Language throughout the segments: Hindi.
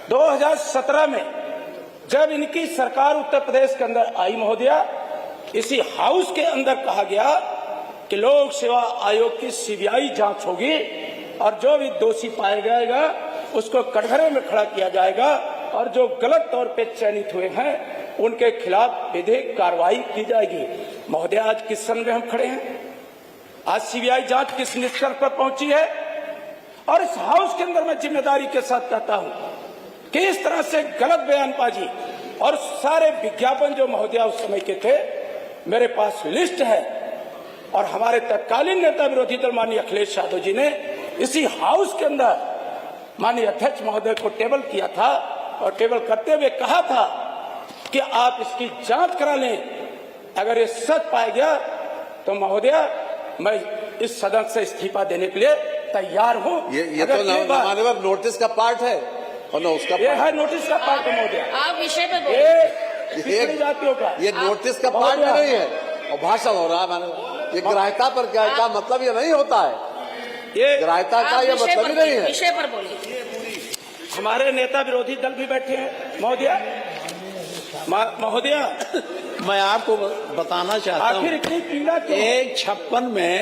2017 में जब इनकी सरकार उत्तर प्रदेश के अंदर आई महोदया, इसी हाउस के अंदर कहा गया कि लोक सेवा आयोग की सीबीआई जांच होगी और जो भी दोषी पाया जाएगा उसको कटघरे में खड़ा किया जाएगा और जो गलत तौर पे चयनित हुए हैं उनके खिलाफ विधिक कार्रवाई की जाएगी। महोदया, आज किस सन में हम खड़े हैं? आज सीबीआई जांच किस निष्कर्ष पर पहुंची है? और इस हाउस के अंदर मैं जिम्मेदारी के साथ कहता हूं कि इस तरह से गलत बयानबाजी और सारे विज्ञापन जो महोदया उस समय के थे, मेरे पास लिस्ट है और हमारे तत्कालीन नेता विरोधी दल माननीय अखिलेश यादव जी ने इसी हाउस के अंदर माननीय अध्यक्ष महोदय को टेबल किया था और टेबल करते हुए कहा था कि आप इसकी जांच करा लें। अगर ये सच पाया गया तो महोदया मैं इस सदन से इस्तीफा देने के लिए तैयार हूं। ये तो माननीय नोटिस का पार्ट है और ना उसका ये है नोटिस का पार्ट है महोदया। आप विषय पे बोलिए। जातियों का ये नोटिस का पार्ट नहीं है और भाषण हो रहा है। मैंने ये ग्राह्यता पर क्या मतलब ये नहीं होता है, ये ग्राह्यता का ये मतलब ही नहीं है। विषय पर बोलिए। हमारे नेता विरोधी दल भी बैठे हैं महोदया। महोदया, मैं आपको बताना चाहता हूँ, आखिर इतनी पीड़ा क्यों? 156 में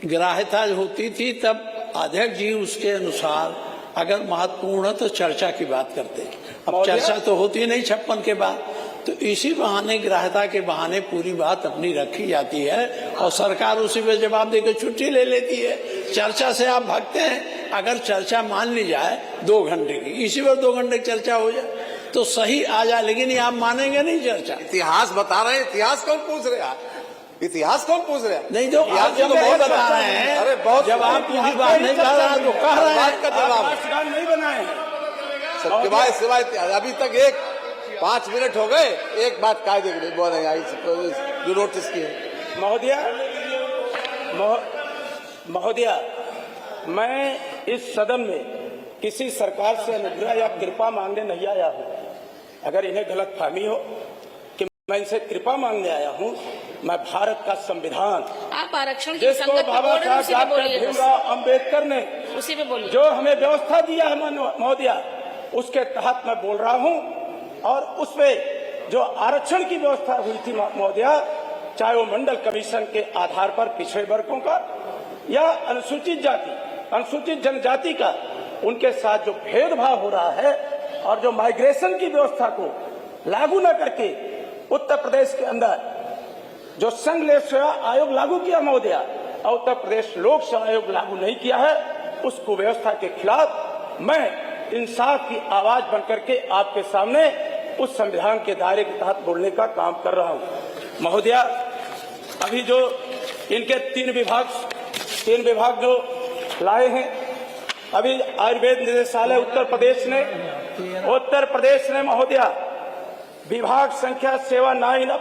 ग्राह्यता होती थी, तब अध्यक्ष जी उसके अनुसार अगर महत्वपूर्ण है तो चर्चा की बात करते। अब चर्चा तो होती नहीं 56 के बाद, तो इसी बहाने ग्राह्यता के बहाने पूरी बात अपनी रखी जाती है और सरकार उसी पे जवाब देकर छुट्टी ले लेती है। चर्चा से आप भागते हैं। अगर चर्चा मान ली जाए 2 घंटे की, इसी पर 2 घंटे की चर्चा हो जाए तो सही आ जाए, लेकिन ये आप मानेंगे नहीं चर्चा। इतिहास बता रहे हैं, इतिहास कौन पूछ रहे हैं? इतिहास कौन पूछ रहे हैं? नहीं तो आप जब बहुत बता रहे हैं, अरे बहुत जब आप पूरी बात नहीं कर रहे हैं तो कह रहे हैं का जवाब नहीं बनाए सिवाय सिवाय अभी तक 5 मिनट हो गए, एक बात कायदे के लिए बोल रहे हैं जो नोटिस की है। महोदया, मैं इस सदन में किसी सरकार से अनुग्रह या कृपा मांगने नहीं आया हूं। अगर इन्हें गलतफहमी हो कि मैं इनसे कृपा मांगने आया हूं, मैं भारत का संविधान, आप आरक्षण की जिसको संगत बाबा पे उसी पे बोलिए। साहब भीमराव अम्बेडकर ने उसी पे बोलिए। जो हमें व्यवस्था दिया है महोदया, उसके तहत मैं बोल रहा हूं। और उसमें जो आरक्षण की व्यवस्था हुई थी महोदया, चाहे वो मंडल कमीशन के आधार पर पिछड़े वर्गों का या अनुसूचित जाति, अनुसूचित जनजाति का, उनके साथ जो भेदभाव हो रहा है और जो माइग्रेशन की व्यवस्था को लागू न करके उत्तर प्रदेश के अंदर जो संघ लोक सेवा आयोग लागू किया महोदया और उत्तर प्रदेश लोक सेवा आयोग लागू नहीं किया है, उस कुव्यवस्था के खिलाफ मैं इंसाफ की आवाज बनकर के आपके सामने उस संविधान के दायरे के तहत बोलने का काम कर रहा हूं। महोदया, अभी जो इनके 3 विभाग जो लाए हैं, अभी आयुर्वेद निदेशालय उत्तर प्रदेश ने महोदया विभाग संख्या 7 9